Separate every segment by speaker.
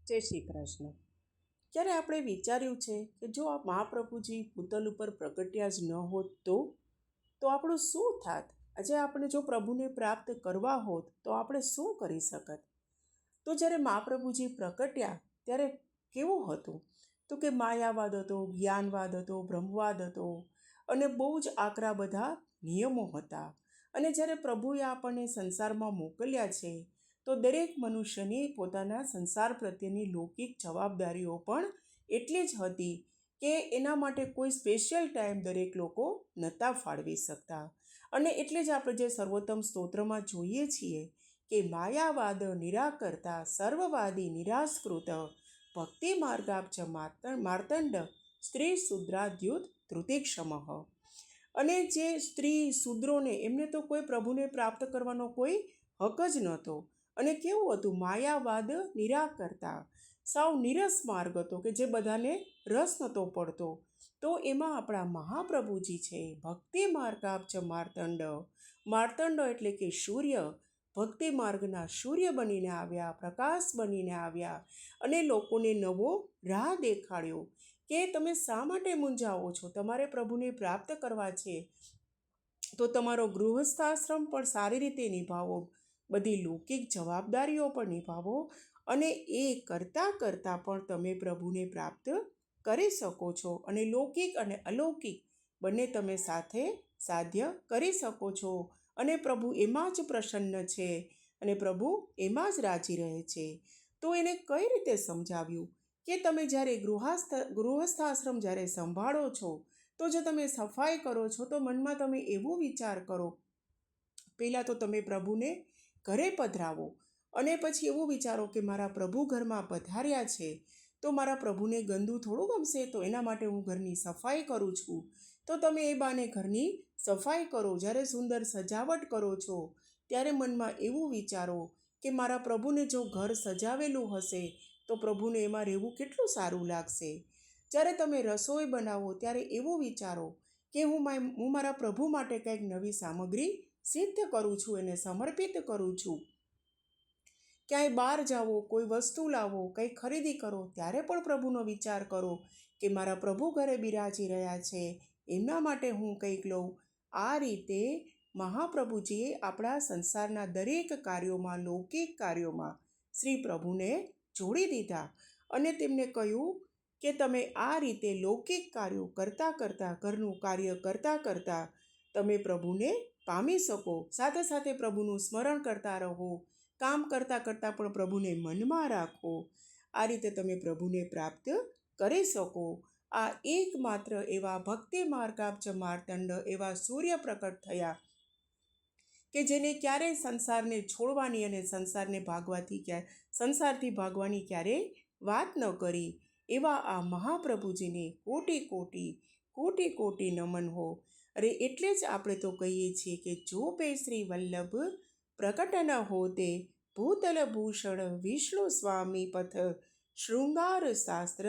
Speaker 1: જય શ્રી કૃષ્ણ. ક્યારે આપણે વિચાર્યું છે કે જો આ મહાપ્રભુજી ભૂતલ ઉપર પ્રગટ્યા જ ન હોત તો આપણું શું થાત? આજે આપણે જો પ્રભુને પ્રાપ્ત કરવા હોત તો આપણે શું કરી શકત? તો જ્યારે મહાપ્રભુજી પ્રગટ્યા ત્યારે કેવું હતું? તો કે માયાવાદ હતો, જ્ઞાનવાદ હતો, બ્રહ્મવાદ હતો અને બહુ જ આકરા બધા નિયમો હતા. અને જ્યારે પ્રભુએ આપણને સંસારમાં મોકલ્યા છે તો દરેક મનુષ્યની પોતાના સંસાર પ્રત્યેની લૌકિક જવાબદારીઓ પણ એટલી જ હતી કે એના માટે કોઈ સ્પેશિયલ ટાઈમ દરેક લોકો નહોતા ફાળવી શકતા. અને એટલે જ આપણે જે સર્વોત્તમ સ્તોત્રમાં જોઈએ છીએ કે માયાવાદ નિરાકર્તા સર્વવાદી નિરાસ્કૃત ભક્તિ માર્ગાબ્જ માર્તંડ સ્ત્રી શુદ્રાદ્યુત ધૃતિક્ષમ. અને જે સ્ત્રી શૂદ્રોને એમને તો કોઈ પ્રભુને પ્રાપ્ત કરવાનો કોઈ હક જ નહોતો. અને કેવું હતું? માયાવાદ નિરાકર્તા, સાવ નિરસ માર્ગ હતો કે જે બધાને રસ નહોતો પડતો. તો એમાં આપણા મહાપ્રભુજી છે ભક્તિ માર્ગાબ્જ માર્તંડ. માર્તંડ એટલે કે સૂર્ય, ભક્તિ માર્ગના સૂર્ય બનીને આવ્યા, પ્રકાશ બનીને આવ્યા અને લોકોને નવો રાહ દેખાડ્યો કે તમે શા માટે મૂંઝાવો છો? તમારે પ્રભુને પ્રાપ્ત કરવા છે તો તમારો ગૃહસ્થાશ્રમ પણ સારી રીતે નિભાવો, બધી લૌકિક જવાબદારીઓ પણ નિભાવો અને એ કરતાં કરતાં પણ તમે પ્રભુને પ્રાપ્ત કરી શકો છો અને લૌકિક અને અલૌકિક બંને તમે સાથે સાધ્ય કરી શકો છો. અને પ્રભુ એમાં જ પ્રસન્ન છે અને પ્રભુ એમાં જ રાજી રહે છે. તો એને કઈ રીતે સમજાવ્યું કે તમે જ્યારે ગૃહસ્થાશ્રમ જ્યારે સંભાળો છો તો જો તમે સફાઈ કરો છો તો મનમાં તમે એવો વિચાર કરો, પહેલાં તો તમે પ્રભુને ઘરે પધરાવો અને પછી એવું વિચારો કે મારા પ્રભુ ઘરમાં પધાર્યા છે તો મારા પ્રભુને ગંદુ થોડું ગમશે, તો એના માટે હું ઘરની સફાઈ કરું છું. તો તમે એ બાને ઘરની સફાઈ કરો. જ્યારે સુંદર સજાવટ કરો છો ત્યારે મનમાં એવું વિચારો કે મારા પ્રભુને જો ઘર સજાવેલું હશે તો પ્રભુને એમાં રહેવું કેટલું સારું લાગશે. જ્યારે તમે રસોઈ બનાવો ત્યારે એવું વિચારો કે હું મારા પ્રભુ માટે કંઈક નવી સામગ્રી સિદ્ધ કરું છું, એને સમર્પિત કરું છું. ક્યાંય બહાર જાઓ, કોઈ વસ્તુ લાવો, કંઈ ખરીદી કરો ત્યારે પણ પ્રભુનો વિચાર કરો કે મારા પ્રભુ ઘરે બિરાજી રહ્યા છે, એમના માટે હું કંઈક લઉં. આ રીતે મહાપ્રભુજીએ આપણા સંસારના દરેક કાર્યોમાં, લૌકિક કાર્યોમાં શ્રી પ્રભુને જોડી દીધા અને તેમને કહ્યું કે તમે આ રીતે લૌકિક કાર્યો કરતાં કરતાં, ઘરનું કાર્ય કરતાં કરતાં તમે પ્રભુને પામી શકો. સાથે સાથે પ્રભુનું સ્મરણ કરતા રહો, કામ કરતાં કરતાં પણ પ્રભુને મનમાં રાખો. આ રીતે તમે પ્રભુને પ્રાપ્ત કરી શકો. આ એકમાત્ર એવા ભક્તિ માર્ગાબ્જ માર્તંડ એવા સૂર્ય પ્રકટ થયા કે જેને ક્યારેય સંસારને છોડવાની અને સંસારથી ભાગવાની ક્યારેય વાત ન કરી. એવા આ મહાપ્રભુજીને કોટી કોટી કોટી કોટી નમન હો. અરે એટલે જ આપણે તો કહીએ છીએ કે જો પે શ્રી વલ્લભ પ્રકટ ન હોતે ભૂતલ ભૂષણ વિષ્ણુ સ્વામી પથ શૃંગાર શાસ્ત્ર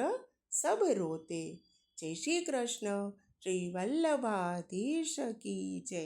Speaker 1: સબ રોતે. જય શ્રી કૃષ્ણ. શ્રી વલ્લભાધીશ કી જય.